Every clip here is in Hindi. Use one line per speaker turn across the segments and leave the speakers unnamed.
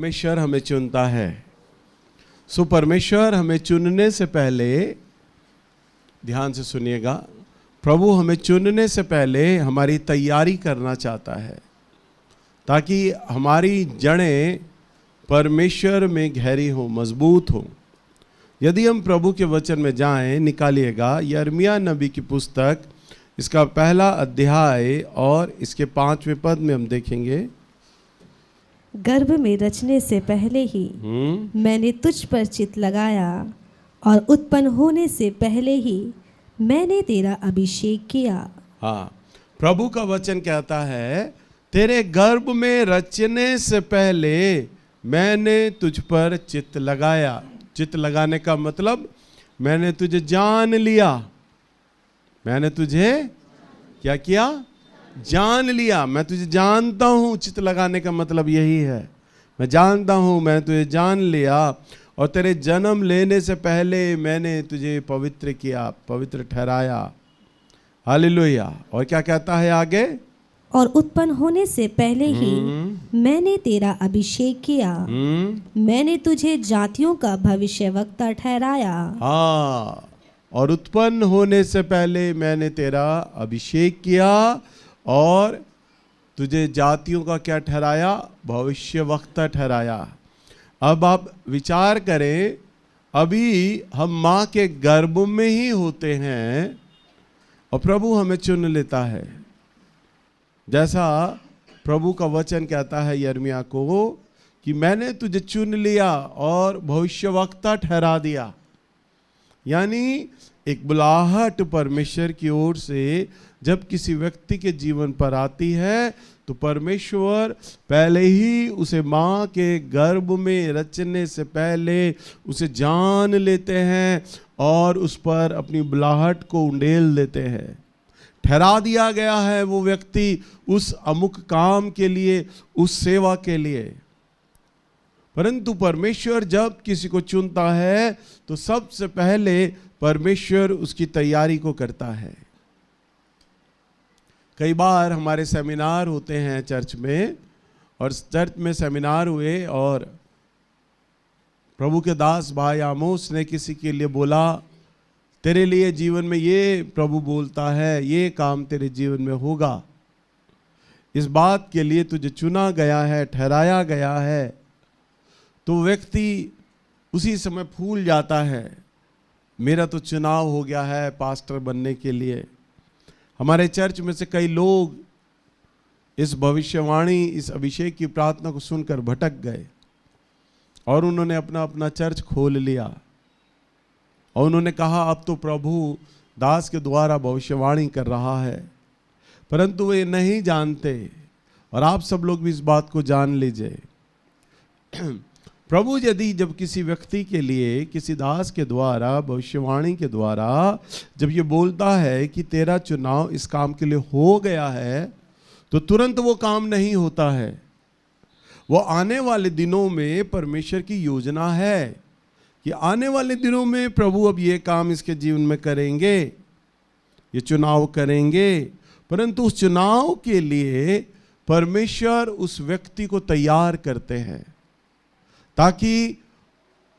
परमेश्वर हमें चुनता है। सो परमेश्वर हमें चुनने से पहले, ध्यान से सुनिएगा, प्रभु हमें चुनने से पहले हमारी तैयारी करना चाहता है ताकि हमारी जड़ें परमेश्वर में गहरी हो, मजबूत हो। यदि हम प्रभु के वचन में जाएं, निकालिएगा यिर्मयाह नबी की पुस्तक, इसका पहला अध्याय और इसके 5वें पद में हम देखेंगे।
गर्भ में रचने से पहले ही मैंने तुझ पर चित्त लगाया और उत्पन्न होने से पहले ही मैंने तेरा अभिषेक किया।
हाँ, प्रभु का वचन कहता है तेरे गर्भ में रचने से पहले मैंने तुझ पर चित्त लगाया। चित्त लगाने का मतलब मैंने तुझे जान लिया। मैंने तुझे क्या किया? जान लिया। मैं तुझे जानता हूँ। चित्त लगाने का मतलब यही है, मैं जानता हूँ, मैं तुझे जान लिया और तेरे जन्म लेने से पहले मैंने तुझे पवित्र किया, पवित्र ठहराया। हालेलुया। और क्या कहता है आगे?
और उत्पन्न होने से पहले ही मैंने तेरा अभिषेक किया, मैंने तुझे जातियों का भविष्यवक्ता ठहराया।
हाँ, और उत्पन्न होने से पहले मैंने तेरा अभिषेक किया और तुझे जातियों का क्या ठहराया? भविष्यवक्ता ठहराया। अब आप विचार करें, अभी हम माँ के गर्भ में ही होते हैं और प्रभु हमें चुन लेता है। जैसा प्रभु का वचन कहता है यिर्मयाह को कि मैंने तुझे चुन लिया और भविष्यवक्ता ठहरा दिया। यानी एक बुलाहट परमेश्वर की ओर से जब किसी व्यक्ति के जीवन पर आती है तो परमेश्वर पहले ही उसे माँ के गर्भ में रचने से पहले उसे जान लेते हैं और उस पर अपनी बुलाहट को उंडेल देते हैं। ठहरा दिया गया है वो व्यक्ति उस अमुक काम के लिए, उस सेवा के लिए। परंतु परमेश्वर जब किसी को चुनता है तो सबसे पहले परमेश्वर उसकी तैयारी को करता है। कई बार हमारे सेमिनार होते हैं चर्च में, और चर्च में सेमिनार हुए और प्रभु के दास भाई आमोस ने किसी के लिए बोला, तेरे लिए जीवन में ये प्रभु बोलता है, ये काम तेरे जीवन में होगा, इस बात के लिए तुझे चुना गया है, ठहराया गया है। तो व्यक्ति उसी समय फूल जाता है, मेरा तो चुनाव हो गया है पास्टर बनने के लिए। हमारे चर्च में से कई लोग इस भविष्यवाणी, इस अभिषेक की प्रार्थना को सुनकर भटक गए और उन्होंने अपना अपना चर्च खोल लिया और उन्होंने कहा अब तो प्रभु दास के द्वारा भविष्यवाणी कर रहा है। परंतु वे नहीं जानते, और आप सब लोग भी इस बात को जान लीजिए, प्रभु यदि जब किसी व्यक्ति के लिए, किसी दास के द्वारा, भविष्यवाणी के द्वारा जब ये बोलता है कि तेरा चुनाव इस काम के लिए हो गया है, तो तुरंत वो काम नहीं होता है। वो आने वाले दिनों में परमेश्वर की योजना है कि आने वाले दिनों में प्रभु अब ये काम इसके जीवन में करेंगे, ये चुनाव करेंगे। परंतु उस चुनाव के लिए परमेश्वर उस व्यक्ति को तैयार करते हैं ताकि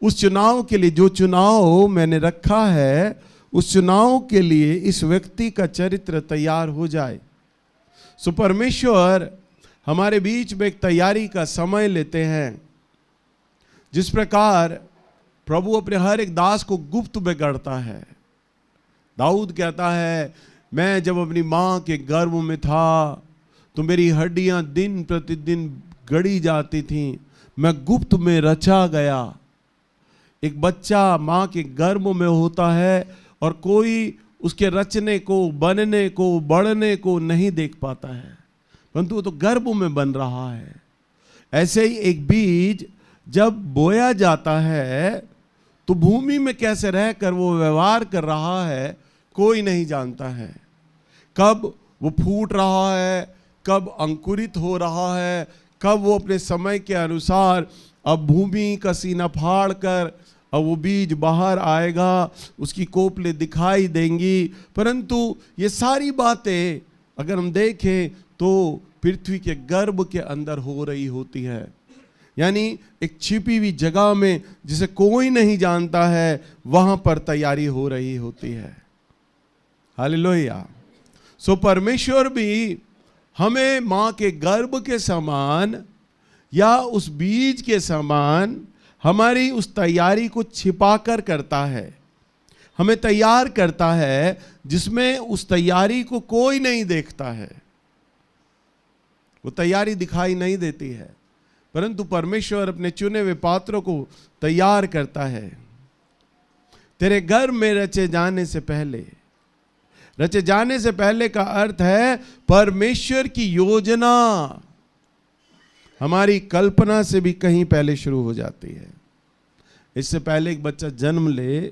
उस चुनाव के लिए, जो चुनाव मैंने रखा है, उस चुनाव के लिए इस व्यक्ति का चरित्र तैयार हो जाए। सो परमेश्वर हमारे बीच में एक तैयारी का समय लेते हैं। जिस प्रकार प्रभु अपने हर एक दास को गुप्त में गढ़ता है। दाऊद कहता है, मैं जब अपनी माँ के गर्भ में था तो मेरी हड्डियाँ दिन प्रतिदिन गढ़ी जाती थीं, मैं गुप्त में रचा गया। एक बच्चा माँ के गर्भ में होता है और कोई उसके रचने को, बनने को, बढ़ने को नहीं देख पाता है, परंतु वो तो गर्भ में बन रहा है। ऐसे ही एक बीज जब बोया जाता है तो भूमि में कैसे रहकर वो व्यवहार कर रहा है कोई नहीं जानता है। कब वो फूट रहा है, कब अंकुरित हो रहा है, कब वो अपने समय के अनुसार अब भूमि का सीना फाड़ कर अब वो बीज बाहर आएगा, उसकी कोपलें दिखाई देंगी। परंतु ये सारी बातें अगर हम देखें तो पृथ्वी के गर्भ के अंदर हो रही होती है। यानी एक छिपी हुई जगह में जिसे कोई नहीं जानता है, वहां पर तैयारी हो रही होती है। हालेलुया। सो परमेश्वर भी हमें मां के गर्भ के समान या उस बीज के समान हमारी उस तैयारी को छिपाकर करता है, हमें तैयार करता है, जिसमें उस तैयारी को कोई नहीं देखता है। वो तैयारी दिखाई नहीं देती है, परंतु परमेश्वर अपने चुने हुए पात्रों को तैयार करता है। तेरे गर्भ में रचे जाने से पहले, रचे जाने से पहले का अर्थ है परमेश्वर की योजना हमारी कल्पना से भी कहीं पहले शुरू हो जाती है। इससे पहले एक बच्चा जन्म ले,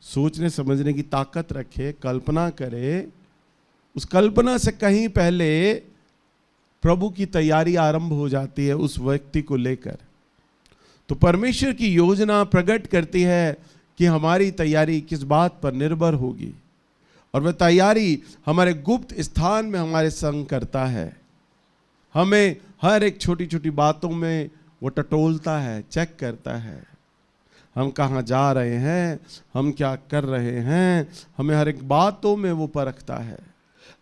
सोचने समझने की ताकत रखे, कल्पना करे, उस कल्पना से कहीं पहले प्रभु की तैयारी आरंभ हो जाती है उस व्यक्ति को लेकर। तो परमेश्वर की योजना प्रकट करती है कि हमारी तैयारी किस बात पर निर्भर होगी, और वह तैयारी हमारे गुप्त स्थान में हमारे संग करता है। हमें हर एक छोटी छोटी बातों में वो टटोलता है, चेक करता है, हम कहाँ जा रहे हैं, हम क्या कर रहे हैं, हमें हर एक बातों में वो परखता है।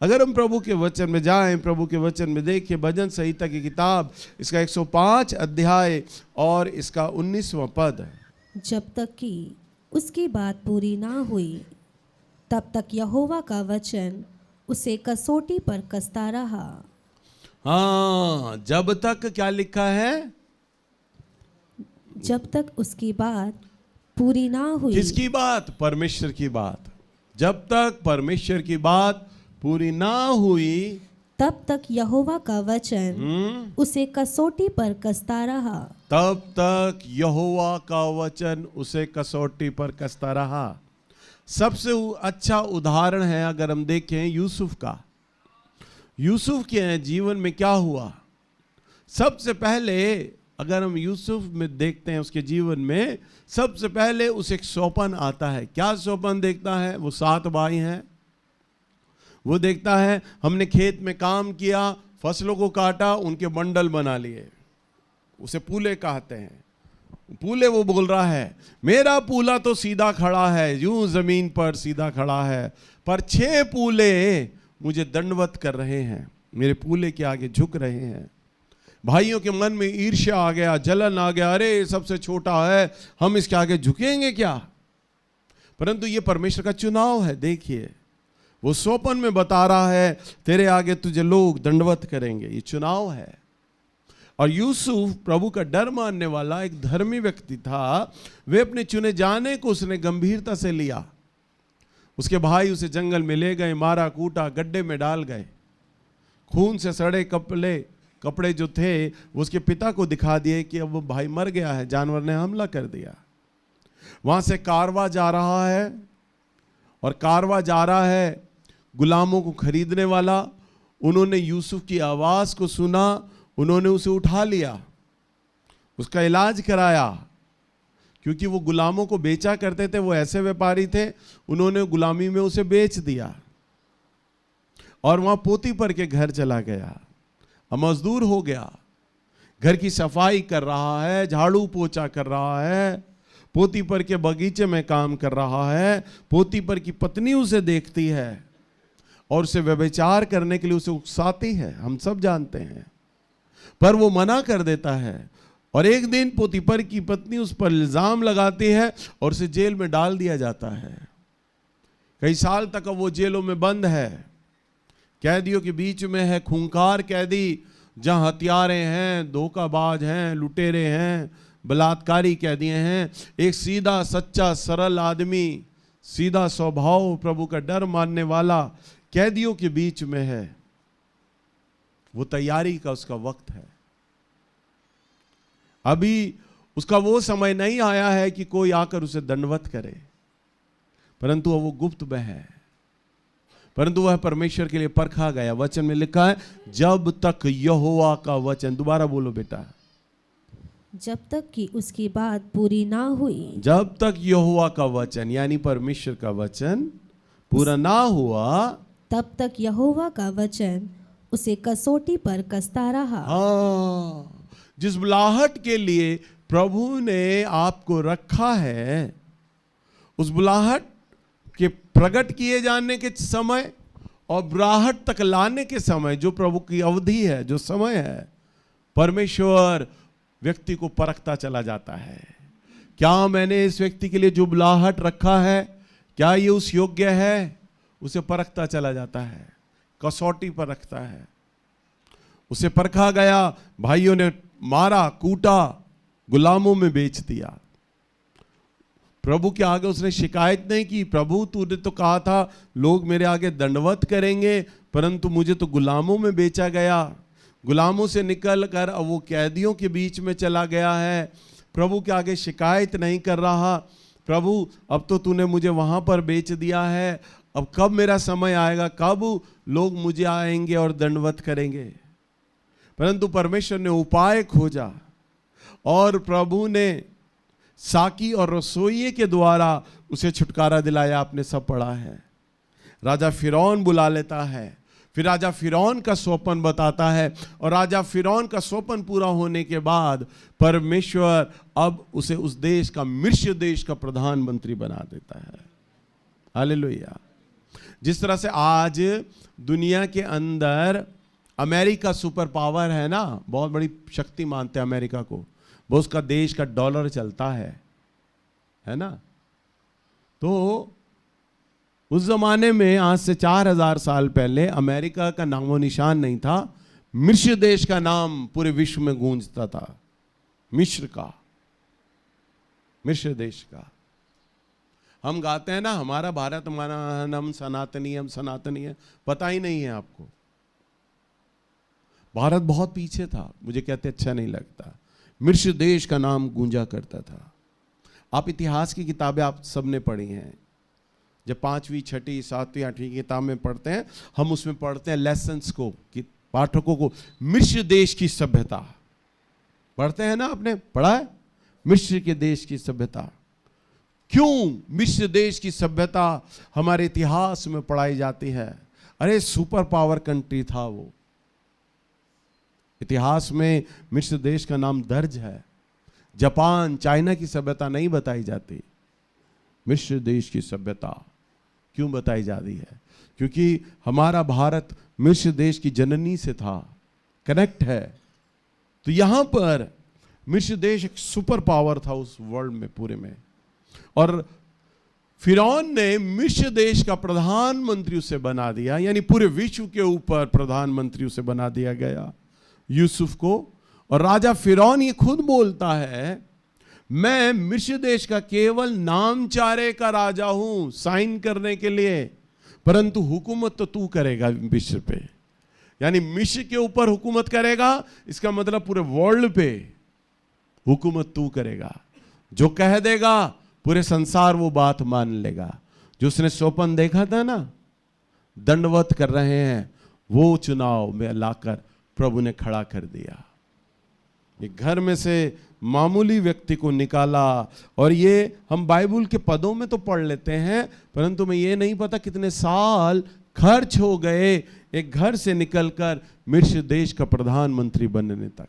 अगर हम प्रभु के वचन में जाएं, प्रभु के वचन में देखें, भजन संहिता की किताब इसका 105 अध्याय और इसका 19वां पद।
जब तक कि उसकी बात पूरी ना हुई, तब तक यहोवा का वचन उसे कसौटी पर कसता रहा।
हाँ, जब तक क्या लिखा है?
जब तक उसकी बात पूरी ना हुई।
किसकी बात? परमेश्वर की बात। जब तक परमेश्वर की बात पूरी ना हुई,
तब तक यहोवा का वचन उसे कसौटी पर कसता रहा।
तब तक यहोवा का वचन उसे कसौटी पर कसता रहा। सबसे अच्छा उदाहरण है अगर हम देखें यूसुफ का। यूसुफ के जीवन में क्या हुआ? सबसे पहले अगर हम यूसुफ में देखते हैं, उसके जीवन में सबसे पहले उसे एक सौपन आता है। क्या सौपन देखता है? वो 7 भाई हैं, वो देखता है हमने खेत में काम किया, फसलों को काटा, उनके बंडल बना लिए, उसे पूले कहते हैं। पूले वो बोल रहा है मेरा पूला तो सीधा खड़ा है, यूं जमीन पर सीधा खड़ा है, पर 6 पूले मुझे दंडवत कर रहे हैं, मेरे पूले के आगे झुक रहे हैं। भाइयों के मन में ईर्ष्या आ गया, जलन आ गया, अरे सबसे छोटा है, हम इसके आगे झुकेंगे क्या? परंतु ये परमेश्वर का चुनाव है। देखिए वो सोपन में बता रहा है तेरे आगे तुझे लोग दंडवत करेंगे, ये चुनाव है। और यूसुफ प्रभु का डर मानने वाला एक धर्मी व्यक्ति था। वे अपने चुने जाने को उसने गंभीरता से लिया। उसके भाई उसे जंगल में ले गए, मारा कूटा, गड्ढे में डाल गए, खून से सड़े कपड़े जो थे वो उसके पिता को दिखा दिए कि अब वो भाई मर गया है, जानवर ने हमला कर दिया। वहां से कारवा जा रहा है, और कारवा जा रहा है गुलामों को खरीदने वाला। उन्होंने यूसुफ की आवाज़ को सुना, उन्होंने उसे उठा लिया, उसका इलाज कराया, क्योंकि वो गुलामों को बेचा करते थे, वो ऐसे व्यापारी थे, उन्होंने गुलामी में उसे बेच दिया। और वहाँ पोतीपर के घर चला गया, मजदूर हो गया, घर की सफाई कर रहा है, झाड़ू पोछा कर रहा है, पोतीपर के बगीचे में काम कर रहा है। पोतीपर की पत्नी उसे देखती है और उसे व्यभिचार करने के लिए उसे उकसाती है, हम सब जानते हैं, पर वो मना कर देता है। और एक दिन पोतीपर की पत्नी उस पर इल्जाम लगाती है और उसे जेल में डाल दिया जाता है। कई साल तक अब वो जेलों में बंद है, कैदियों के बीच में है, खूंखार कैदी, जहां हत्यारे हैं, धोखाबाज हैं, लुटेरे हैं, बलात्कारी कैदी हैं। एक सीधा सच्चा सरल आदमी, सीधा स्वभाव, प्रभु का डर मानने वाला कैदियों के बीच में है। वो तैयारी का उसका वक्त है। अभी उसका वो समय नहीं आया है कि कोई आकर उसे दंडवत करे, परंतु वो गुप्त में है, परंतु वह परमेश्वर के लिए परखा गया। वचन में लिखा है जब तक यहोवा का वचन, दोबारा बोलो बेटा,
जब तक कि उसकी बात पूरी ना हुई।
जब तक यहोवा का वचन यानी परमेश्वर का वचन पूरा ना हुआ,
तब तक यहोवा का वचन उसे कसौटी पर कसता रहा।
हाँ, जिस बुलाहट के लिए प्रभु ने आपको रखा है, उस बुलाहट के प्रकट किए जाने के समय और बुलाहट तक लाने के समय जो प्रभु की अवधि है, जो समय है, परमेश्वर व्यक्ति को परखता चला जाता है। क्या मैंने इस व्यक्ति के लिए जो बुलाहट रखा है, क्या ये उस योग्य है? उसे परखता चला जाता है, कसौटी पर रखता है। उसे परखा गया, भाइयों ने मारा, कूटा, गुलामों में बेच दिया। प्रभु के आगे उसने शिकायत नहीं की, प्रभु तूने तो कहा था लोग मेरे आगे दंडवत करेंगे, परंतु मुझे तो गुलामों में बेचा गया। गुलामों से निकल कर अब वो कैदियों के बीच में चला गया है। प्रभु के आगे शिकायत नहीं कर रहा, प्रभु अब तो तूने मुझे वहाँ पर बेच दिया है, अब कब मेरा समय आएगा, कब लोग मुझे आएंगे और दंडवत करेंगे। परंतु परमेश्वर ने उपाय खोजा और प्रभु ने साकी और रसोइये के द्वारा उसे छुटकारा दिलाया। आपने सब पढ़ा है। राजा फिरौन बुला लेता है, फिर राजा फिरौन का स्वप्न बताता है, और राजा फिरौन का स्वप्न पूरा होने के बाद परमेश्वर अब उसे उस देश का, मिस्र देश का प्रधानमंत्री बना देता है। हालेलुया। जिस तरह से आज दुनिया के अंदर अमेरिका सुपर पावर है ना, बहुत बड़ी शक्ति मानते हैं अमेरिका को, वो उसका देश का डॉलर चलता है ना। तो उस जमाने में आज से 4000 साल पहले अमेरिका का नामो निशान नहीं था, मिस्र देश का नाम पूरे विश्व में गूंजता था। मिस्र देश का हम गाते हैं ना, हमारा भारत महान, हम सनातनी है, पता ही नहीं है आपको। भारत बहुत पीछे था, मुझे कहते अच्छा नहीं लगता। मिस्र देश का नाम गूंजा करता था। आप इतिहास की किताबें आप सबने पढ़ी हैं, जब 5वीं 6वीं 7वीं 8वीं की किताब में पढ़ते हैं, हम उसमें पढ़ते हैं लेसन्स को, कि पाठकों को मिस्र देश की सभ्यता पढ़ते हैं ना, आपने पढ़ा है मिस्र के देश की सभ्यता। क्यों मिस्र देश की सभ्यता हमारे इतिहास में पढ़ाई जाती है? अरे सुपर पावर कंट्री था वो, इतिहास में मिस्र देश का नाम दर्ज है। जापान, चाइना की सभ्यता नहीं बताई जाती, मिस्र देश की सभ्यता क्यों बताई जा रही है? क्योंकि हमारा भारत मिस्र देश की जननी से था, कनेक्ट है। तो यहां पर मिस्र देश एक सुपर पावर था उस वर्ल्ड में पूरे में, और फिरौन ने मिस्र देश का प्रधानमंत्री उसे बना दिया, यानी पूरे विश्व के ऊपर प्रधानमंत्री उसे बना दिया गया, यूसुफ को। और राजा फिरौन ये खुद बोलता है, मैं मिस्र देश का केवल नामचारे का राजा हूं, साइन करने के लिए, परंतु हुकूमत तो तू करेगा मिस्र पे। यानी मिस्र के ऊपर हुकूमत करेगा, इसका मतलब पूरे वर्ल्ड पे हुकूमत तू करेगा। जो कह देगा पूरे संसार वो बात मान लेगा। जो उसने स्वप्न देखा था ना, दंडवत कर रहे हैं, वो चुनाव में लाकर प्रभु ने खड़ा कर दिया। एक घर में से मामूली व्यक्ति को निकाला, और ये हम बाइबल के पदों में तो पढ़ लेते हैं, परंतु मैं ये नहीं पता कितने साल खर्च हो गए एक घर से निकलकर मिस्र देश का प्रधानमंत्री बनने तक।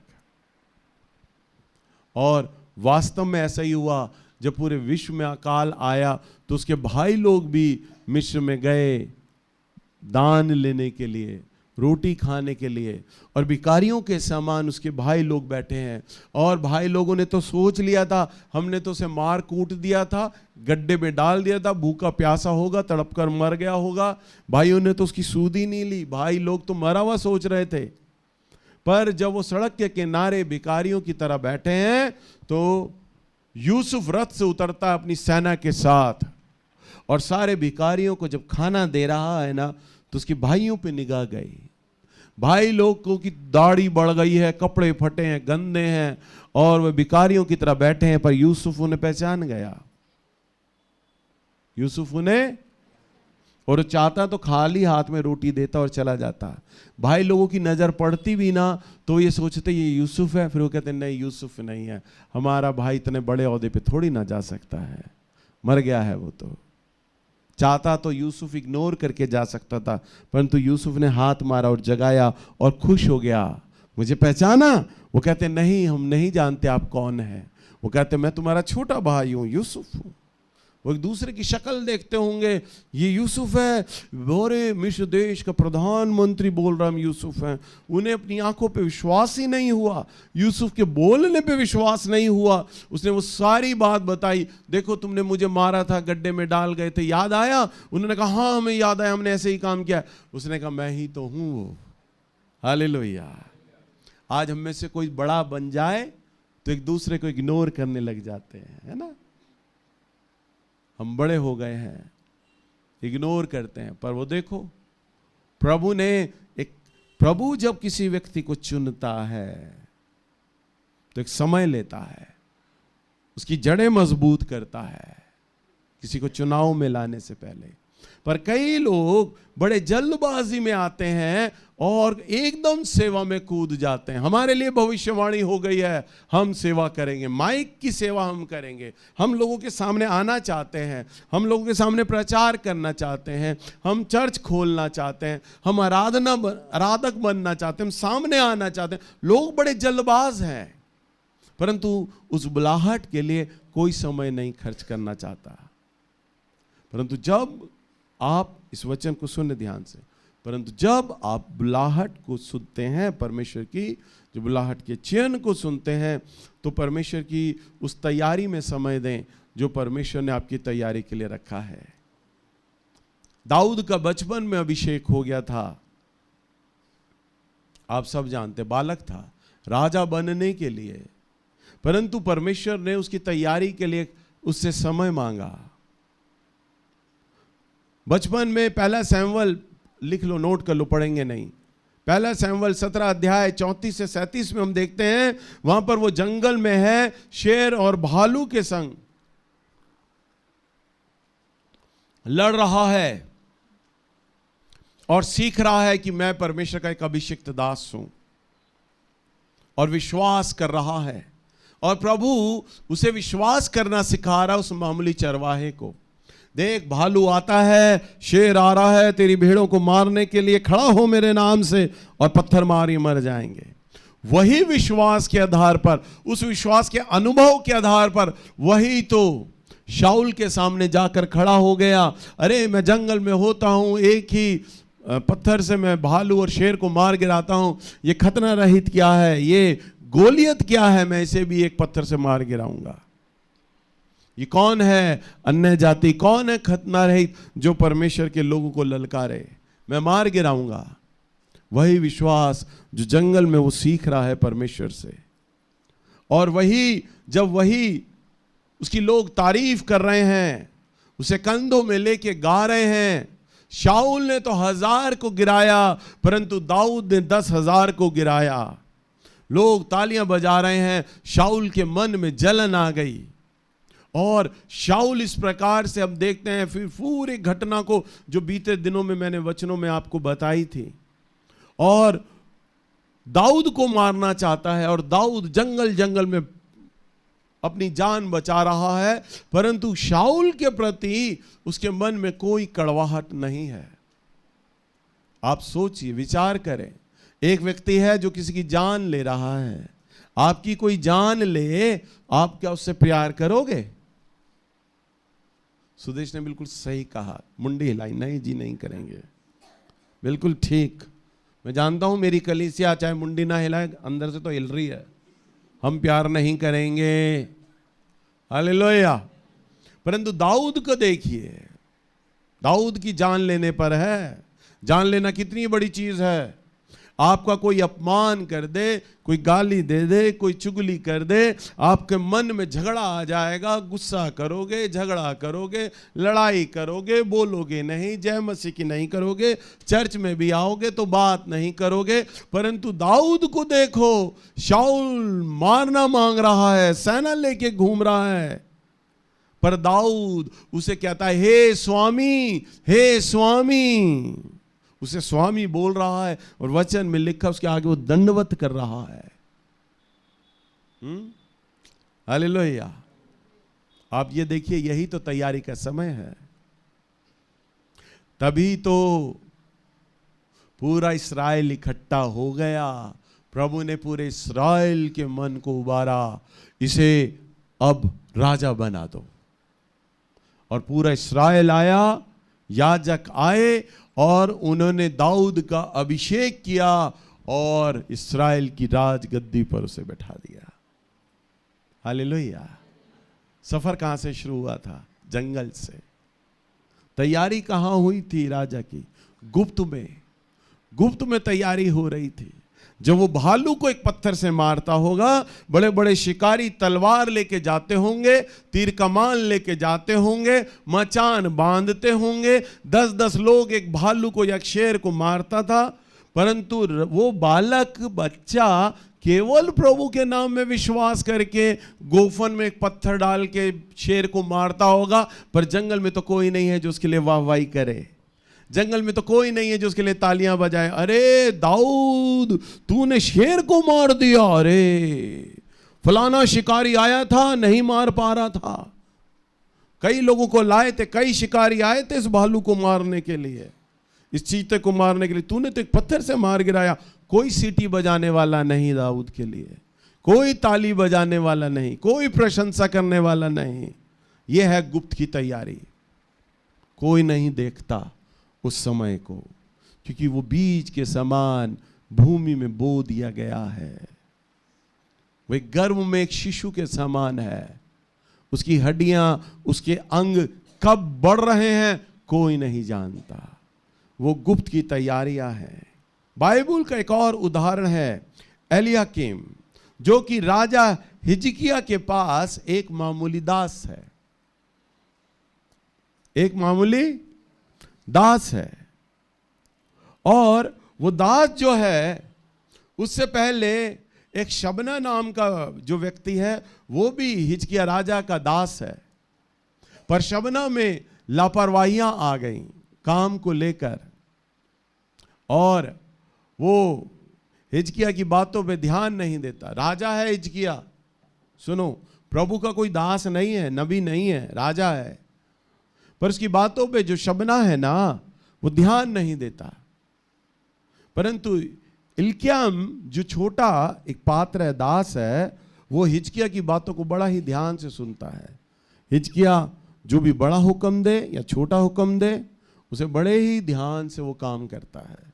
और वास्तव में ऐसा ही हुआ, जब पूरे विश्व में अकाल आया तो उसके भाई लोग भी मिस्र में गए दान लेने के लिए, रोटी खाने के लिए, और भिखारियों के समान उसके भाई लोग बैठे हैं। और भाई लोगों ने तो सोच लिया था, हमने तो उसे मार कूट दिया था, गड्ढे में डाल दिया था, भूखा प्यासा होगा, तड़प कर मर गया होगा। भाइयों ने तो उसकी सूद ही नहीं ली, भाई लोग तो मरा हुआ सोच रहे थे। पर जब वो सड़क के किनारे भिखारियों की तरह बैठे हैं, तो यूसुफ रथ से उतरता अपनी सेना के साथ, और सारे भिखारियों को जब खाना दे रहा है ना, तो उसके भाइयों पे निगाह गई। भाई लोगों की दाढ़ी बढ़ गई है, कपड़े फटे हैं, गंदे हैं, और वे भिखारियों की तरह बैठे हैं। पर यूसुफ उन्हें पहचान गया, यूसुफ उन्हें, और चाहता तो खाली हाथ में रोटी देता और चला जाता। भाई लोगों की नजर पड़ती भी ना तो ये सोचते ये यूसुफ है, फिर वो कहते नहीं यूसुफ नहीं है, हमारा भाई इतने बड़े ओहदे पे थोड़ी ना जा सकता है, मर गया है वो तो। चाहता तो यूसुफ इग्नोर करके जा सकता था, परंतु यूसुफ ने हाथ मारा और जगाया और खुश हो गया। मुझे पहचाना? वो कहते नहीं, हम नहीं जानते आप कौन हैं। वो कहते मैं तुम्हारा छोटा भाई हूं, यूसुफ हूं। वो एक दूसरे की शक्ल देखते होंगे, ये यूसुफ है, बोरे मिस्र देश का प्रधानमंत्री बोल रहा हम यूसुफ हैं। उन्हें अपनी आंखों पे विश्वास ही नहीं हुआ, यूसुफ के बोलने पे विश्वास नहीं हुआ। उसने वो सारी बात बताई, देखो तुमने मुझे मारा था, गड्ढे में डाल गए थे, याद आया? उन्होंने कहा हाँ हमें याद आया, हमने ऐसे ही काम किया। उसने कहा मैं ही तो हूं वो। हालेलुया। आज हम में से कोई बड़ा बन जाए तो एक दूसरे को इग्नोर करने लग जाते हैं, है ना? हम बड़े हो गए हैं, इग्नोर करते हैं। पर वो देखो, प्रभु जब किसी व्यक्ति को चुनता है तो एक समय लेता है, उसकी जड़ें मजबूत करता है किसी को चुनाव में लाने से पहले। पर कई लोग बड़े जल्दबाजी में आते हैं और एकदम सेवा में कूद जाते हैं। हमारे लिए भविष्यवाणी हो गई है, हम सेवा करेंगे, माइक की सेवा हम करेंगे, हम लोगों के सामने आना चाहते हैं, हम लोगों के सामने प्रचार करना चाहते हैं, हम चर्च खोलना चाहते हैं, हम आराधक बनना चाहते हैं, हम सामने आना चाहते हैं। लोग बड़े जल्दबाज हैं, परंतु उस बुलाहट के लिए कोई समय नहीं खर्च करना चाहता। परंतु जब आप इस वचन को सुने ध्यान से, परंतु जब आप बुलाहट को सुनते हैं, परमेश्वर की जो बुलाहट के चयन को सुनते हैं, तो परमेश्वर की उस तैयारी में समय दें जो परमेश्वर ने आपकी तैयारी के लिए रखा है। दाऊद का बचपन में अभिषेक हो गया था, आप सब जानते, बालक था राजा बनने के लिए, परंतु परमेश्वर ने उसकी तैयारी के लिए उससे समय मांगा। बचपन में पहला सैमुएल लिख लो, नोट कर लो, पढ़ेंगे नहीं। पहला सैमुएल 17 अध्याय 34 से 37 में हम देखते हैं, वहां पर वो जंगल में है, शेर और भालू के संग लड़ रहा है और सीख रहा है कि मैं परमेश्वर का एक अभिषिक्त दास हूं, और विश्वास कर रहा है। और प्रभु उसे विश्वास करना सिखा रहा है उस मामूली चरवाहे को। देख, भालू आता है, शेर आ रहा है तेरी भेड़ों को मारने के लिए, खड़ा हो मेरे नाम से और पत्थर मारी मर जाएंगे। वही विश्वास के आधार पर, उस विश्वास के अनुभव के आधार पर वही तो शाऊल के सामने जाकर खड़ा हो गया। अरे मैं जंगल में होता हूं, एक ही पत्थर से मैं भालू और शेर को मार गिराता हूं, ये खतना रहित क्या है, ये गोलियत क्या है, मैं इसे भी एक पत्थर से मार गिराऊंगा। ये कौन है अन्य जाति, कौन है खतना रहित जो परमेश्वर के लोगों को ललकारे, मैं मार गिराऊंगा। वही विश्वास जो जंगल में वो सीख रहा है परमेश्वर से, और वही जब वही उसकी लोग तारीफ कर रहे हैं, उसे कंधों में लेके गा रहे हैं। शाऊल ने तो 1000 को गिराया, परंतु दाऊद ने 10,000 को गिराया। लोग तालियां बजा रहे हैं, शाऊल के मन में जलन आ गई। और शाऊल इस प्रकार से हम देखते हैं, फिर पूरी घटना को जो बीते दिनों में मैंने वचनों में आपको बताई थी, और दाऊद को मारना चाहता है, और दाऊद जंगल जंगल में अपनी जान बचा रहा है, परंतु शाऊल के प्रति उसके मन में कोई कड़वाहट नहीं है। आप सोचिए, विचार करें, एक व्यक्ति है जो किसी की जान ले रहा है, आपकी कोई जान ले, आप क्या उससे प्यार करोगे? सुदेश ने बिल्कुल सही कहा, मुंडी हिलाई, नहीं जी नहीं करेंगे, बिल्कुल ठीक। मैं जानता हूं मेरी कलीसिया चाहे मुंडी ना हिलाए, अंदर से तो हिल रही है, हम प्यार नहीं करेंगे। हालेलुया। परंतु दाऊद को देखिए, दाऊद की जान लेने पर है। जान लेना कितनी बड़ी चीज है। आपका कोई अपमान कर दे, कोई गाली दे दे, कोई चुगली कर दे, आपके मन में झगड़ा आ जाएगा, गुस्सा करोगे, झगड़ा करोगे, लड़ाई करोगे, बोलोगे नहीं, जय मसीह की नहीं करोगे, चर्च में भी आओगे तो बात नहीं करोगे। परंतु दाऊद को देखो, शाऊल मारना मांग रहा है, सेना लेके घूम रहा है, पर दाऊद उसे कहता है हे स्वामी, हे स्वामी। उसे स्वामी बोल रहा है, और वचन में लिखा उसके आगे वो दंडवत कर रहा है। हालेलुया। आप ये देखिए, यही तो तैयारी का समय है। तभी तो पूरा इस्राएल इकट्ठा हो गया, प्रभु ने पूरे इस्राएल के मन को उबारा, इसे अब राजा बना दो। और पूरा इस्राएल आया, याजक आए और उन्होंने दाऊद का अभिषेक किया और इस्राएल की राजगद्दी पर उसे बैठा दिया। हालेलुया। सफर कहां से शुरू हुआ था? जंगल से। तैयारी कहां हुई थी राजा की? गुप्त में। गुप्त में तैयारी हो रही थी। जब वो भालू को एक पत्थर से मारता होगा, बड़े बड़े शिकारी तलवार लेके जाते होंगे, तीर कमान लेके जाते होंगे, मचान बांधते होंगे, 10-10 लोग एक भालू को या शेर को मारता था। परंतु वो बालक बच्चा केवल प्रभु के नाम में विश्वास करके गोफन में एक पत्थर डाल के शेर को मारता होगा। पर जंगल में तो कोई नहीं है जो उसके लिए वाहवाही करे, जंगल में तो कोई नहीं है जो उसके लिए तालियां बजाए। अरे दाऊद, तूने शेर को मार दिया, अरे फलाना शिकारी आया था, नहीं मार पा रहा था, कई लोगों को लाए थे, कई शिकारी आए थे इस भालू को मारने के लिए, इस चीते को मारने के लिए, तूने तो एक पत्थर से मार गिराया। कोई सीटी बजाने वाला नहीं दाऊद के लिए, कोई ताली बजाने वाला नहीं, कोई प्रशंसा करने वाला नहीं। यह है गुप्त की तैयारी। कोई नहीं देखता उस समय को, क्योंकि वो बीज के समान भूमि में बो दिया गया है। वह गर्भ में एक शिशु के समान है। उसकी हड्डियां, उसके अंग कब बढ़ रहे हैं कोई नहीं जानता। वो गुप्त की तैयारियां हैं। बाइबल का एक और उदाहरण है एलियाकीम, जो कि राजा हिजकिया के पास एक मामूली दास है, एक मामूली दास है। और वो दास जो है, उससे पहले एक शबना नाम का जो व्यक्ति है वो भी हिजकिया राजा का दास है। पर शबना में लापरवाहियां आ गई काम को लेकर, और वो हिजकिया की बातों पे ध्यान नहीं देता। राजा है हिजकिया, सुनो, प्रभु का कोई दास नहीं है, नबी नहीं है, राजा है। पर उसकी बातों पे जो शबना है ना, वो ध्यान नहीं देता। परंतु इल्कियाम जो छोटा एक पात्र है, दास है, वो हिजकिया की बातों को बड़ा ही ध्यान से सुनता है। हिजकिया जो भी बड़ा हुक्म दे या छोटा हुक्म दे, उसे बड़े ही ध्यान से वो काम करता है।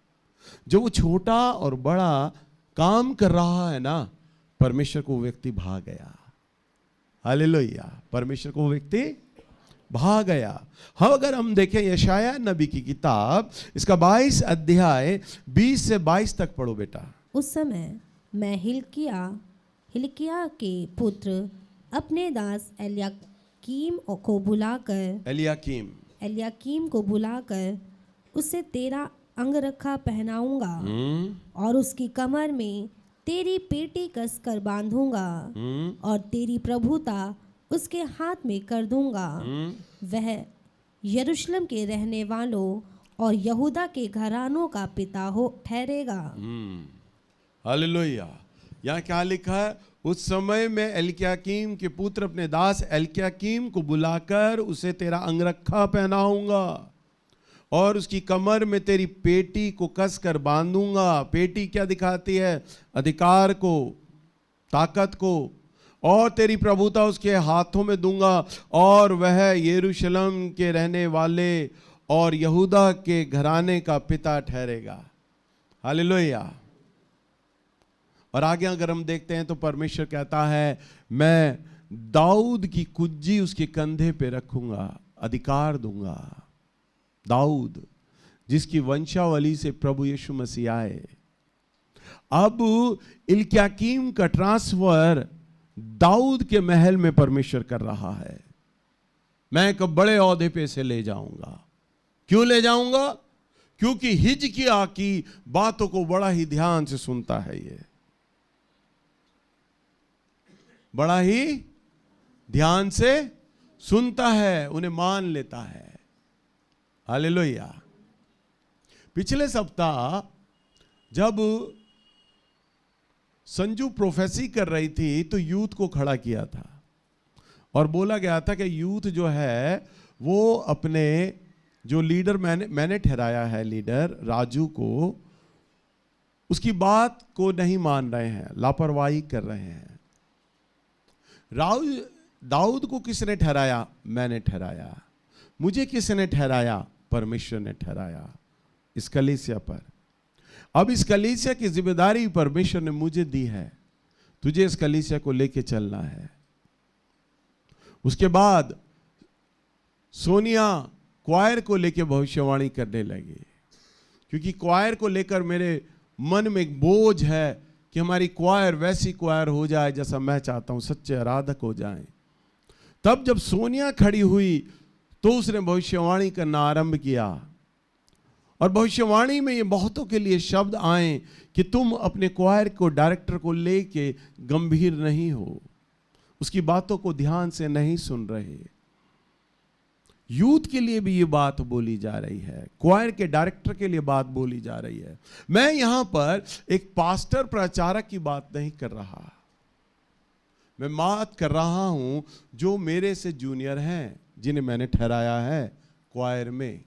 जो वो छोटा और बड़ा काम कर रहा है ना, परमेश्वर को व्यक्ति भा गया। हालेलुया, परमेश्वर को व्यक्ति भा गया। हाँ, अगर हम देखें यशाया नबी की किताब, इसका 22 अध्याय 20 से 22 तक पढ़ो बेटा।
उस समय मैं हिल्किया के पुत्र अपने दास एलियाकीम को बुलाकर उसे तेरा अंगरखा पहनाऊंगा और उसकी कमर में तेरी पेटी कसकर बांधूंगा और तेरी प्रभुता उसके हाथ में कर दूंगा। वह यरूशलेम के रहने वालों और यहूदा के घरानों का पिता हो ठहरेगा।
हालेलुया। यहाँ क्या लिखा है? उस समय में एलियाकीम के पुत्र अपने दास एलियाकीम को बुलाकर उसे तेरा अंगरखा पहनाऊंगा और उसकी कमर में तेरी पेटी को कसकर बांधूंगा। पेटी क्या दिखाती है? अधिकार को, ताकत को। और तेरी प्रभुता उसके हाथों में दूंगा और वह यरूशलेम के रहने वाले और यहूदा के घराने का पिता ठहरेगा। हालेलुया। और आगे अगर हम देखते हैं तो परमेश्वर कहता है, मैं दाऊद की कुज्जी उसके कंधे पे रखूंगा, अधिकार दूंगा। दाऊद जिसकी वंशावली से प्रभु यीशु मसीह आए। अब इल्कियाकीम का ट्रांसफर दाऊद के महल में परमेश्वर कर रहा है। मैं एक बड़े औहदे पे से ले जाऊंगा। क्यों ले जाऊंगा? क्योंकि हिजकिया की बातों को बड़ा ही ध्यान से सुनता है, ये बड़ा ही ध्यान से सुनता है, उन्हें मान लेता है। हालेलुया। पिछले सप्ताह जब संजू प्रोफेसी कर रही थी तो यूथ को खड़ा किया था और बोला गया था कि यूथ जो है वो अपने जो लीडर मैंने ठहराया है, लीडर राजू को, उसकी बात को नहीं मान रहे हैं, लापरवाही कर रहे हैं। दाऊद को किसने ठहराया? मैंने ठहराया। मुझे किसने ठहराया? परमेश्वर ने ठहराया इस कलीसिया पर। अब इस कलीसिया की जिम्मेदारी परमेश्वर ने मुझे दी है, तुझे इस कलीसिया को लेके चलना है। उसके बाद सोनिया क्वायर को लेके भविष्यवाणी करने लगी, क्योंकि क्वायर को लेकर मेरे मन में एक बोझ है कि हमारी क्वायर वैसी क्वायर हो जाए जैसा मैं चाहता हूं, सच्चे आराधक हो जाएं। तब जब सोनिया खड़ी हुई तो उसने भविष्यवाणी करना आरंभ किया, और भविष्यवाणी में ये बहुतों के लिए शब्द आए कि तुम अपने क्वायर को, डायरेक्टर को लेके गंभीर नहीं हो, उसकी बातों को ध्यान से नहीं सुन रहे। यूथ के लिए भी ये बात बोली जा रही है, क्वायर के डायरेक्टर के लिए बात बोली जा रही है। मैं यहां पर एक पास्टर प्रचारक की बात नहीं कर रहा, मैं बात कर रहा हूं जो मेरे से जूनियर हैं, जिन्हें मैंने ठहराया है क्वायर में,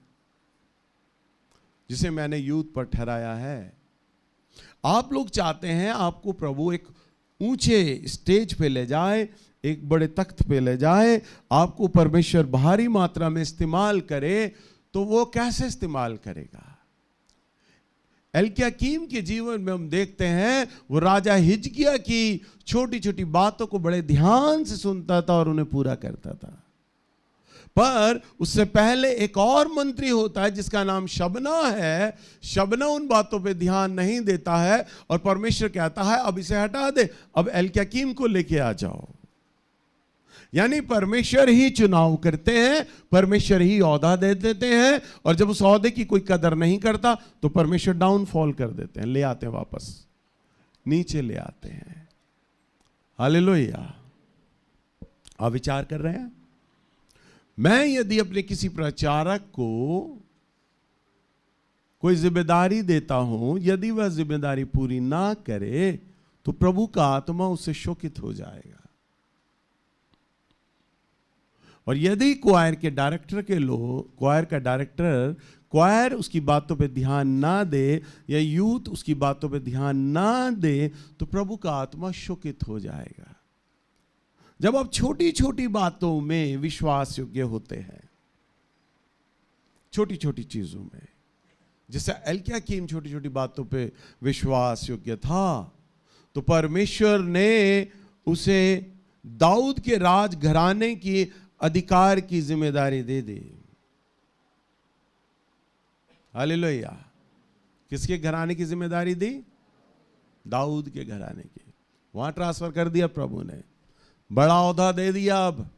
जिसे मैंने यूथ पर ठहराया है। आप लोग चाहते हैं आपको प्रभु एक ऊंचे स्टेज पे ले जाए, एक बड़े तख्त पे ले जाए, आपको परमेश्वर भारी मात्रा में इस्तेमाल करे, तो वो कैसे इस्तेमाल करेगा? एल्कियाकीम के जीवन में हम देखते हैं वो राजा हिजकिय्याह की छोटी छोटी बातों को बड़े ध्यान से सुनता था और उन्हें पूरा करता था। पर उससे पहले एक और मंत्री होता है जिसका नाम शबना है। शबना उन बातों पे ध्यान नहीं देता है और परमेश्वर कहता है अब इसे हटा दे, अब एल्कियाकीम को लेके आ जाओ। यानी परमेश्वर ही चुनाव करते हैं, परमेश्वर ही ओहदा दे देते हैं, और जब उस ओहदे की कोई कदर नहीं करता तो परमेश्वर डाउनफॉल कर देते हैं, ले आते हैं, वापस नीचे ले आते हैं। हालेलुया। आप विचार कर रहे हैं, मैं यदि अपने किसी प्रचारक को कोई जिम्मेदारी देता हूं, यदि वह जिम्मेदारी पूरी ना करे तो प्रभु का आत्मा उससे शोकित हो जाएगा। और यदि क्वायर के डायरेक्टर के लोग, क्वायर का डायरेक्टर क्वायर उसकी बातों पे ध्यान ना दे, या यूथ उसकी बातों पे ध्यान ना दे, तो प्रभु का आत्मा शोकित हो जाएगा। जब आप छोटी छोटी बातों में विश्वास योग्य होते हैं, छोटी छोटी चीजों में, जैसे एल्कियाकीम छोटी छोटी बातों पे विश्वास योग्य था, तो परमेश्वर ने उसे दाऊद के राज घराने की अधिकार की जिम्मेदारी दे दी। हालेलुया। किसके घराने की जिम्मेदारी दी? दाऊद के घराने की। वहां ट्रांसफर कर दिया प्रभु ने, बड़ा ओहदा दे दिया, अब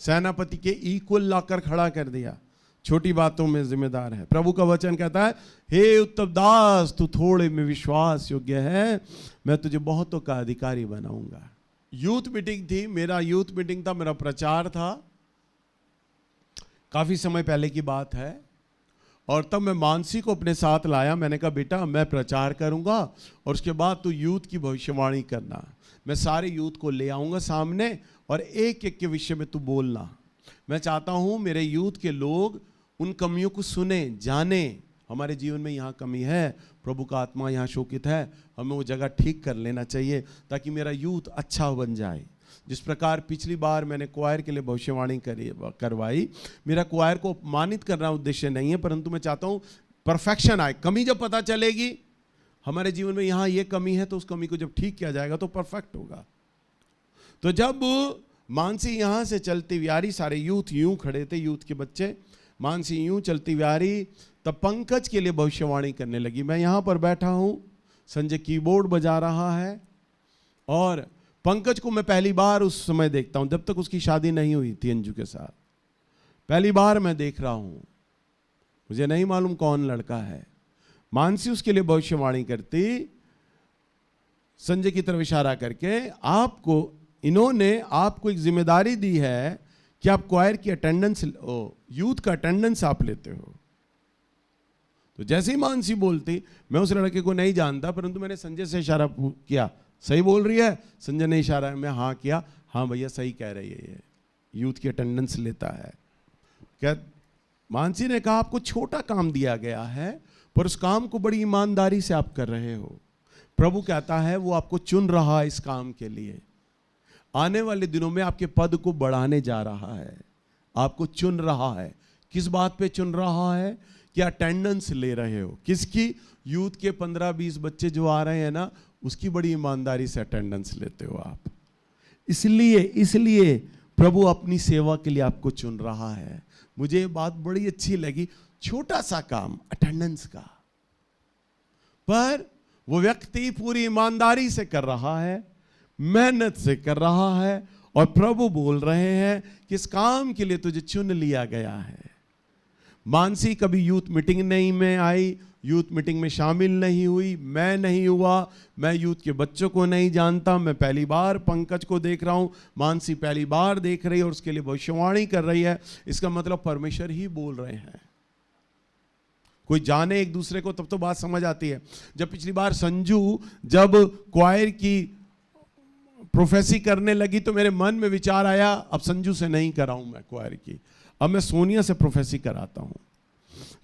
सेनापति के इक्वल लाकर खड़ा कर दिया। छोटी बातों में जिम्मेदार है। प्रभु का वचन कहता है, हे उत्तम दास, तू थोड़े में विश्वास योग्य है, मैं तुझे बहुतों का अधिकारी बनाऊंगा। यूथ मीटिंग थी, मेरा यूथ मीटिंग था, मेरा प्रचार था, काफी समय पहले की बात है। और तब मैं मानसी को अपने साथ लाया। मैंने कहा बेटा मैं प्रचार करूंगा और उसके बाद तू यूथ की भविष्यवाणी करना। मैं सारे यूथ को ले आऊंगा सामने और एक एक के विषय में तू बोलना। मैं चाहता हूं मेरे यूथ के लोग उन कमियों को सुने, जाने, हमारे जीवन में यहाँ कमी है, प्रभु का आत्मा यहाँ शोकित है, हमें वो जगह ठीक कर लेना चाहिए ताकि मेरा यूथ अच्छा बन जाए। जिस प्रकार पिछली बार मैंने क्वायर के लिए भविष्यवाणी करवाई, मेरा क्वायर को अपमानित करना उद्देश्य नहीं है, परंतु मैं चाहता हूँ परफेक्शन आए। कमी जब पता चलेगी हमारे जीवन में, यहाँ ये कमी है, तो उस कमी को जब ठीक किया जाएगा तो परफेक्ट होगा। तो जब मानसी यहाँ से चलती हुई आ रही, सारे यूथ यूं खड़े थे, यूथ के बच्चे, मानसी यूं चलती हुई आ रही, तब पंकज के लिए भविष्यवाणी करने लगी। मैं यहाँ पर बैठा हूँ, संजय कीबोर्ड बजा रहा है, और पंकज को मैं पहली बार उस समय देखता हूँ, जब तक उसकी शादी नहीं हुई थी अंजू के साथ, पहली बार मैं देख रहा हूँ, मुझे नहीं मालूम कौन लड़का है। मानसी उसके लिए भविष्यवाणी करती, संजय की तरफ इशारा करके, आपको इन्होंने आपको एक जिम्मेदारी दी है कि आप क्वायर की अटेंडेंस, यूथ का अटेंडेंस आप लेते हो। तो जैसे ही मानसी बोलती, मैं उस लड़के को नहीं जानता, परंतु मैंने संजय से इशारा किया, सही बोल रही है? संजय ने इशारा में हाँ किया, हाँ भैया सही कह रही है, ये यूथ की अटेंडेंस लेता है। क्या मानसी ने कहा आपको छोटा काम दिया गया है, पर उस काम को बड़ी ईमानदारी से आप कर रहे हो। प्रभु कहता है वो आपको चुन रहा है इस काम के लिए। आने वाले दिनों में आपके पद को बढ़ाने जा रहा है, आपको चुन रहा है। किस बात पे चुन रहा है? कि अटेंडेंस ले रहे हो। किसकी? यूथ के 15-20 बच्चे जो आ रहे हैं ना, उसकी बड़ी ईमानदारी से अटेंडेंस लेते हो आप। इसलिए प्रभु अपनी सेवा के लिए आपको चुन रहा है। मुझे ये बात बड़ी अच्छी लगी। छोटा सा काम अटेंडेंस का, पर वो व्यक्ति पूरी ईमानदारी से कर रहा है, मेहनत से कर रहा है, और प्रभु बोल रहे हैं कि इस काम के लिए तुझे चुन लिया गया है। मानसी कभी यूथ मीटिंग नहीं में आई, यूथ मीटिंग में शामिल नहीं हुई, मैं नहीं हुआ, मैं यूथ के बच्चों को नहीं जानता। मैं पहली बार पंकज को देख रहा हूं, मानसी पहली बार देख रही है और उसके लिए भविष्यवाणी कर रही है। इसका मतलब परमेश्वर ही बोल रहे हैं। कोई जाने एक दूसरे को तब तो बात समझ आती है। जब पिछली बार संजू जब क्वायर की प्रोफेसी करने लगी तो मेरे मन में विचार आया, अब संजू से नहीं कराऊं मैं क्वायर की, अब मैं सोनिया से प्रोफेसी कराता हूं।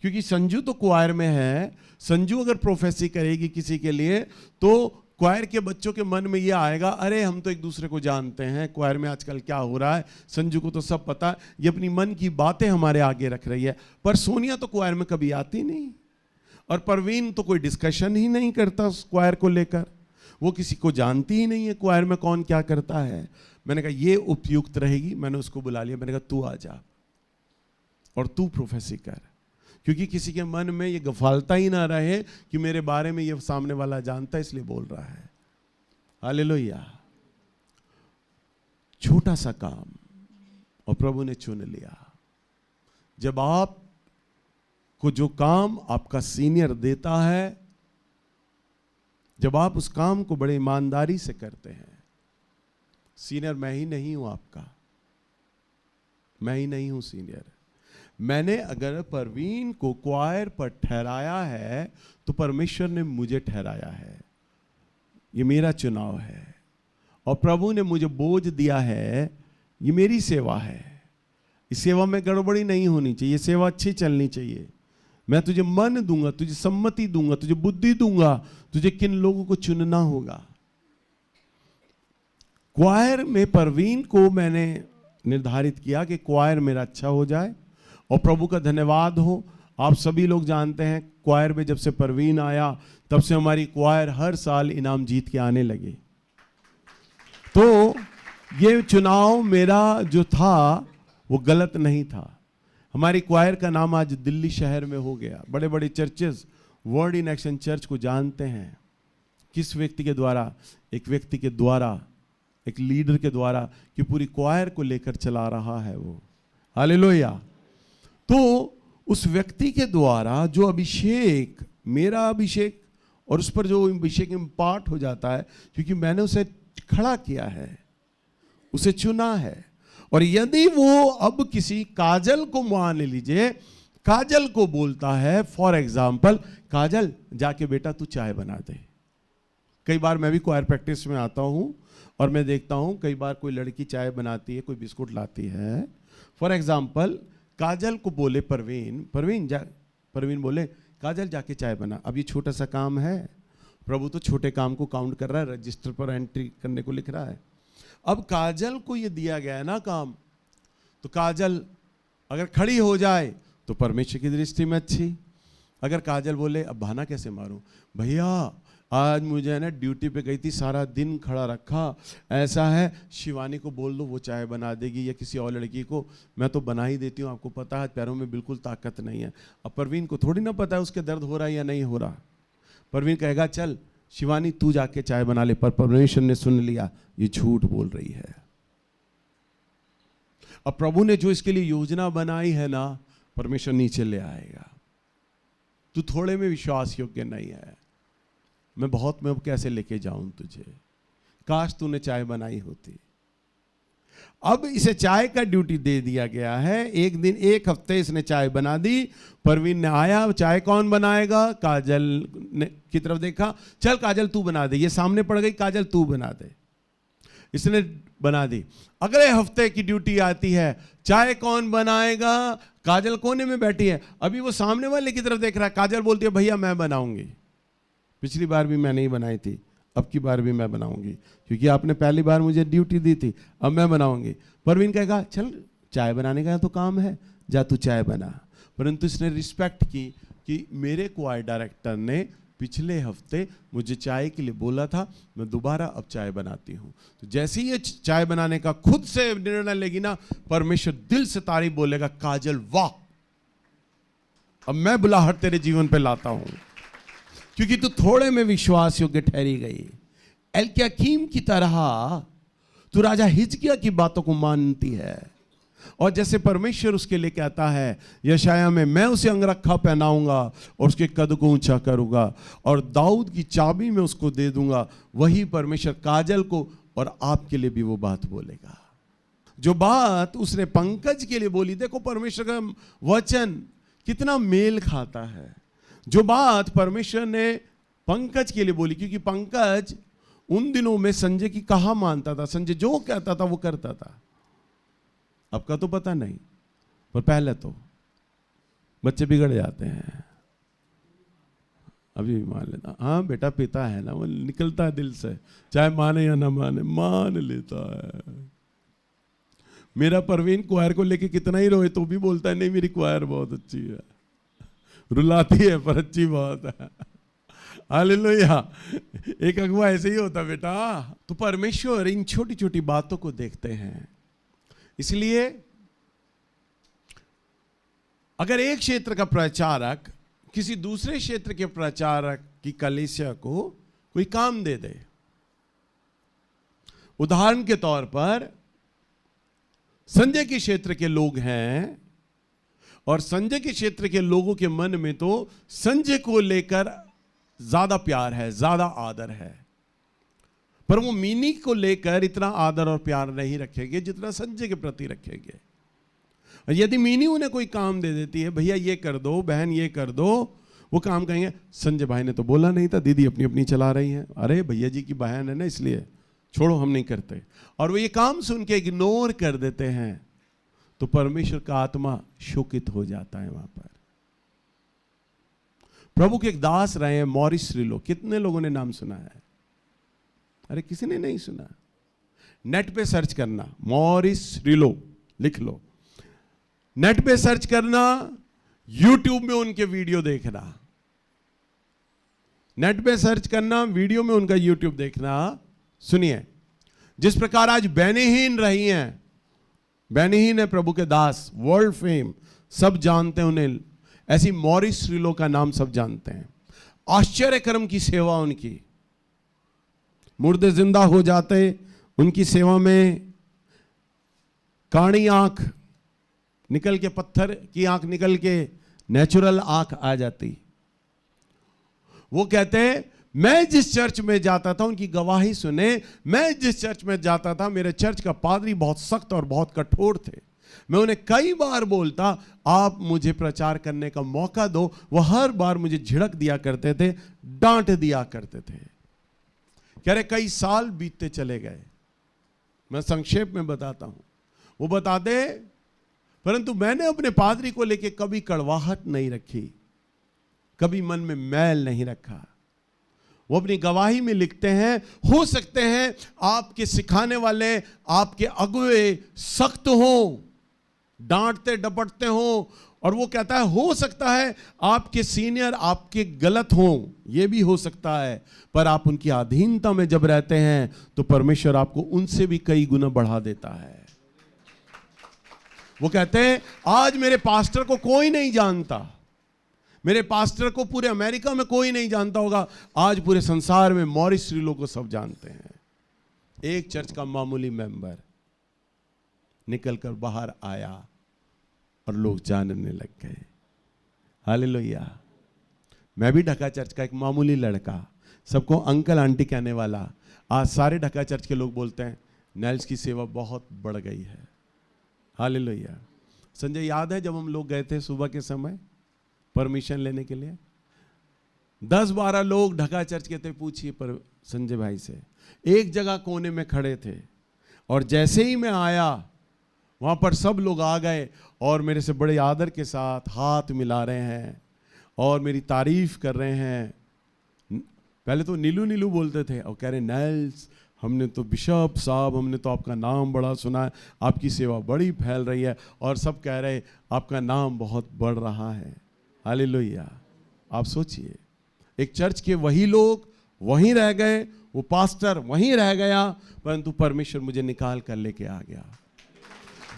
क्योंकि संजू तो क्वायर में है, संजू अगर प्रोफेसी करेगी किसी के लिए तो क्वायर के बच्चों के मन में ये आएगा, अरे हम तो एक दूसरे को जानते हैं, क्वायर में आजकल क्या हो रहा है, संजू को तो सब पता है। ये अपनी मन की बातें हमारे आगे रख रही है। पर सोनिया तो क्वायर में कभी आती नहीं, और परवीन तो कोई डिस्कशन ही नहीं करता उस क्वायर को लेकर, वो किसी को जानती ही नहीं है क्वायर में कौन क्या करता है। मैंने कहा ये उपयुक्त रहेगी, मैंने उसको बुला लिया। मैंने कहा तू आ जा और तू प्रोफेसी कर, क्योंकि किसी के मन में ये गफालता ही ना रहे कि मेरे बारे में ये सामने वाला जानता है इसलिए बोल रहा है। हालेलुया। छोटा सा काम और प्रभु ने चुन लिया। जब आप को जो काम आपका सीनियर देता है, जब आप उस काम को बड़े ईमानदारी से करते हैं, सीनियर मैं ही नहीं हूं आपका, मैं ही नहीं हूं सीनियर। मैंने अगर परवीन को क्वायर पर ठहराया है तो परमेश्वर ने मुझे ठहराया है, ये मेरा चुनाव है। और प्रभु ने मुझे बोझ दिया है, ये मेरी सेवा है। इस सेवा में गड़बड़ी नहीं होनी चाहिए, सेवा अच्छी चलनी चाहिए। मैं तुझे मन दूंगा, तुझे सम्मति दूंगा, तुझे बुद्धि दूंगा, तुझे किन लोगों को चुनना होगा। क्वायर में परवीन को मैंने निर्धारित किया कि क्वायर मेरा अच्छा हो जाए, और प्रभु का धन्यवाद हो। आप सभी लोग जानते हैं क्वायर में जब से परवीन आया तब से हमारी क्वायर हर साल इनाम जीत के आने लगी। तो ये चुनाव मेरा जो था वो गलत नहीं था। हमारी क्वायर का नाम आज दिल्ली शहर में हो गया। बड़े बड़े churches word in action church को जानते हैं। किस व्यक्ति के द्वारा? एक व्यक्ति के द्वारा, एक लीडर के द्वारा, कि पूरी क्वायर को लेकर चला रहा है वो। हालेलुया। तो उस व्यक्ति के द्वारा जो अभिषेक, मेरा अभिषेक, और उस पर जो अभिषेक इम्पार्ट हो जाता है, क्योंकि मैंने उसे खड़ा किया है, उसे चुना है। और यदि वो अब किसी काजल को मान लीजिए, काजल को बोलता है फॉर एग्जाम्पल, काजल जाके बेटा तू चाय बना दे। कई बार मैं भी क्वायर प्रैक्टिस में आता हूं और मैं देखता हूं कई बार कोई लड़की चाय बनाती है, कोई बिस्कुट लाती है। फॉर एग्जाम्पल काजल को बोले परवीन बोले काजल जाके चाय बना। अब ये छोटा सा काम है, प्रभु तो छोटे काम को काउंट कर रहा है, रजिस्टर पर एंट्री करने को लिख रहा है। अब काजल को ये दिया गया है ना काम, तो काजल अगर खड़ी हो जाए तो परमेश्वर की दृष्टि में अच्छी। अगर काजल बोले अब बहाना कैसे मारूं, भैया आज मुझे ना ड्यूटी पे गई थी, सारा दिन खड़ा रखा, ऐसा है शिवानी को बोल दो वो चाय बना देगी, या किसी और लड़की को, मैं तो बना ही देती हूँ, आपको पता है पैरों में बिल्कुल ताकत नहीं है। अब परवीन को थोड़ी ना पता है उसके दर्द हो रहा है या नहीं हो रहा। परवीन कहेगा चल शिवानी तू जाके चाय बना ले, पर परमेश्वर ने सुन लिया ये झूठ बोल रही है। अब प्रभु ने जो इसके लिए योजना बनाई है ना, परमेश्वर नीचे ले आएगा। तू थोड़े में विश्वास योग्य नहीं है, मैं बहुत में कैसे लेके जाऊं तुझे, काश तूने चाय बनाई होती। अब इसे चाय का ड्यूटी दे दिया गया है। एक दिन, एक हफ्ते इसने चाय बना दी। परवीन ने आया, चाय कौन बनाएगा? काजल ने की तरफ देखा, चल काजल तू बना दे। ये सामने पड़ गई, काजल तू बना दे। इसने बना दी। अगले हफ्ते की ड्यूटी आती है, चाय कौन बनाएगा? काजल कोने में बैठी है, अभी वो सामने वाले की तरफ देख रहा है। काजल बोलती है भैया मैं बनाऊंगी, पिछली बार भी मैं नहीं बनाई थी, अब की बार भी मैं बनाऊंगी, क्योंकि आपने पहली बार मुझे ड्यूटी दी थी, अब मैं बनाऊंगी। परवीन कहेगा चल चाय बनाने का तो काम है, जा तू चाय बना। परंतु इसने रिस्पेक्ट की कि मेरे क्वायर डायरेक्टर ने पिछले हफ्ते मुझे चाय के लिए बोला था, मैं दोबारा अब चाय बनाती हूँ। तो जैसे ही ये चाय बनाने का खुद से निर्णय लेगी ना, परमेश्वर दिल से तारीफ बोलेगा, काजल वाह, अब मैं बुलाहट तेरे जीवन पे लाता हूँ, क्योंकि तू थोड़े में विश्वास योग्य ठहरी गई। एल्कियाकीम की तरह तू राजा हिजकिय्याह की बातों को मानती है, और जैसे परमेश्वर उसके लिए कहता है यशाया में, मैं उसे अंगरखा पहनाऊंगा और उसके कद को ऊंचा करूंगा और दाऊद की चाबी में उसको दे दूंगा, वही परमेश्वर काजल को और आपके लिए भी वो बात बोलेगा। जो बात उसने पंकज के लिए बोली, देखो परमेश्वर का वचन कितना मेल खाता है। जो बात परमेश्वर ने पंकज के लिए बोली, क्योंकि पंकज उन दिनों में संजय की कहा मानता था, संजय जो कहता था वो करता था। अब का तो पता नहीं, पर पहले तो बच्चे बिगड़ जाते हैं। अभी मान लेता, हाँ बेटा पिता है ना, वो निकलता है दिल से, चाहे माने या ना माने, मान लेता है। मेरा परवीन क्वायर को लेके कितना ही रोए तो भी बोलता है नहीं मेरी क्वायर बहुत अच्छी है, रुलाती है पर अच्छी बहुत है। हालेलुया। एक अगुआ ऐसे ही होता बेटा। तो परमेश्वर इन छोटी छोटी बातों को देखते हैं। इसलिए अगर एक क्षेत्र का प्रचारक किसी दूसरे क्षेत्र के प्रचारक की कलीसिया को कोई काम दे दे, उदाहरण के तौर पर संजय के क्षेत्र के लोग हैं और संजय के क्षेत्र के लोगों के मन में तो संजय को लेकर ज्यादा प्यार है, ज्यादा आदर है, पर वो मीनी को लेकर इतना आदर और प्यार नहीं रखेंगे जितना संजय के प्रति रखेंगे। और यदि मीनी उन्हें कोई काम दे देती है, भैया ये कर दो, बहन ये कर दो, वो काम कहेंगे संजय भाई ने तो बोला नहीं था, दीदी अपनी अपनी चला रही है, अरे भैया जी की बहन है ना इसलिए छोड़ो हम नहीं करते, और वो ये काम सुन के इग्नोर कर देते हैं, तो परमेश्वर का आत्मा शोकित हो जाता है वहां पर। प्रभु के एक दास रहे हैं मॉरिस रिलो, कितने लोगों ने नाम सुना है? अरे किसी ने नहीं सुना? नेट पे सर्च करना, मॉरिस रिलो लिख लो, नेट पे सर्च करना, यूट्यूब में उनके वीडियो देखना, नेट पे सर्च करना, वीडियो में उनका यूट्यूब देखना। सुनिए, जिस प्रकार आज बेनीहीन रही हैं, बेनीहीन है प्रभु के दास, वर्ल्ड फेम, सब जानते हैं उन्हें, ऐसी मॉरिस रिलो का नाम सब जानते हैं। आश्चर्यकर्म की सेवा उनकी, मुर्दे जिंदा हो जाते उनकी सेवा में, काणी आंख निकल के, पत्थर की आंख निकल के नेचुरल आंख आ जाती। वो कहते हैं मैं जिस चर्च में जाता था, उनकी गवाही सुने, मैं जिस चर्च में जाता था मेरे चर्च का पादरी बहुत सख्त और बहुत कठोर थे। मैं उन्हें कई बार बोलता आप मुझे प्रचार करने का मौका दो, वो हर बार मुझे झिड़क दिया करते थे, डांट दिया करते थे। कह रहे कई साल बीतते चले गए, मैं संक्षेप में बताता हूं। वो बताते परंतु मैंने अपने पादरी को लेके कभी कड़वाहट नहीं रखी, कभी मन में मैल नहीं रखा। वो अपनी गवाही में लिखते हैं, हो सकते हैं आपके सिखाने वाले, आपके अगुए सख्त हों, डांटते डपटते हों, और वो कहता है हो सकता है आपके सीनियर आपके गलत हों, ये भी हो सकता है, पर आप उनकी अधीनता में जब रहते हैं तो परमेश्वर आपको उनसे भी कई गुना बढ़ा देता है। वो कहते हैं आज मेरे पास्टर को कोई नहीं जानता, मेरे पास्टर को पूरे अमेरिका में कोई नहीं जानता होगा, आज पूरे संसार में मॉरिस रिलो को सब जानते हैं। एक चर्च का मामूली मेंबर निकलकर बाहर आया और लोग जानने लग गए। हालेलुया। मैं भी ढका चर्च का एक मामूली लड़का, सबको अंकल आंटी कहने वाला, आज सारे ढका चर्च के लोग बोलते हैं नेल्स की सेवा बहुत बढ़ गई है। हालेलुया। संजय याद है जब हम लोग गए थे सुबह के समय परमिशन लेने के लिए, 10-12 लोग ढका चर्च के थे, पूछिए पर संजय भाई से, एक जगह कोने में खड़े थे, और जैसे ही मैं आया वहाँ पर सब लोग आ गए और मेरे से बड़े आदर के साथ हाथ मिला रहे हैं और मेरी तारीफ कर रहे हैं। पहले तो नीलू नीलू बोलते थे और कह रहे नेल्स, हमने तो बिशप साहब, हमने तो आपका नाम बड़ा सुना है, आपकी सेवा बड़ी फैल रही है, और सब कह रहे आपका नाम बहुत बढ़ रहा है। हालेलुया। आप सोचिए, एक चर्च के वही लोग वहीं रह गए, वो पास्टर वहीं रह गया, परंतु परमेश्वर मुझे निकाल कर लेके आ गया।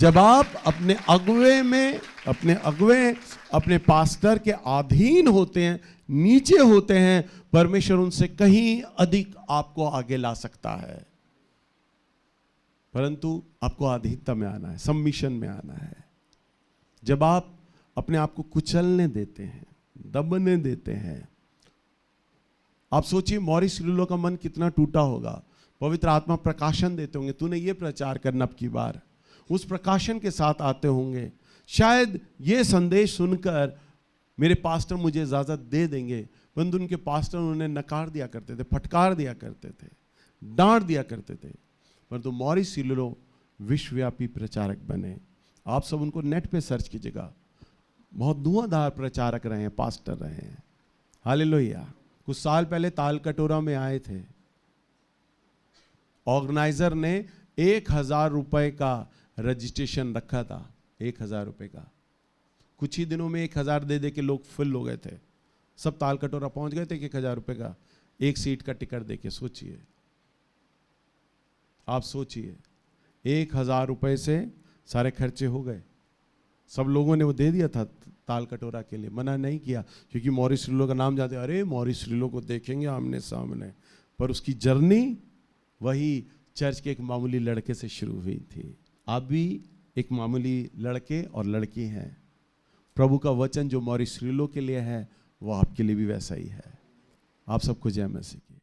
जब आप अपने अगुवे अपने पास्टर के अधीन होते हैं, नीचे होते हैं, परमेश्वर उनसे कहीं अधिक आपको आगे ला सकता है, परंतु आपको अधीनता में आना है, सबमिशन में आना है। जब आप अपने आप को कुचलने देते हैं, दबने देते हैं, आप सोचिए मॉरिस रिलो का मन कितना टूटा होगा। पवित्र आत्मा प्रकाशन देते होंगे, तूने ये प्रचार करना अब की बार, उस प्रकाशन के साथ आते होंगे। शायद ये संदेश सुनकर मेरे पास्टर मुझे इजाज़त दे देंगे, परंतु उनके पास्टर उन्हें नकार दिया करते थे, फटकार दिया करते थे, डांट दिया करते थे। परंतु मॉरिस रिलो विश्वव्यापी प्रचारक बने। आप सब उनको नेट पे सर्च कीजिएगा, बहुत धुआंधार प्रचारक रहे हैं, पास्टर रहे हैं। हालेलुया। कुछ साल पहले ताल कटोरा में आए थे, ऑर्गेनाइजर ने 1000 रुपए का रजिस्ट्रेशन रखा था, 1000 रुपए का। कुछ ही दिनों में 1000 दे दे के लोग फुल हो गए थे, सब ताल कटोरा पहुंच गए थे। 1000 रुपए का एक सीट का टिकट दे के, सोचिए, आप सोचिए, 1000 रुपए से सारे खर्चे हो गए। सब लोगों ने वो दे दिया था ताल कटोरा के लिए, मना नहीं किया, क्योंकि मॉरिस रिलो का नाम जाते, अरे मॉरिस रिलो को देखेंगे आमने सामने। पर उसकी जर्नी वही चर्च के एक मामूली लड़के से शुरू हुई थी। आप भी एक मामूली लड़के और लड़की हैं। प्रभु का वचन जो मॉरिस रिलो के लिए है, वो आपके लिए भी वैसा ही है। आप सबको जय मसीह की।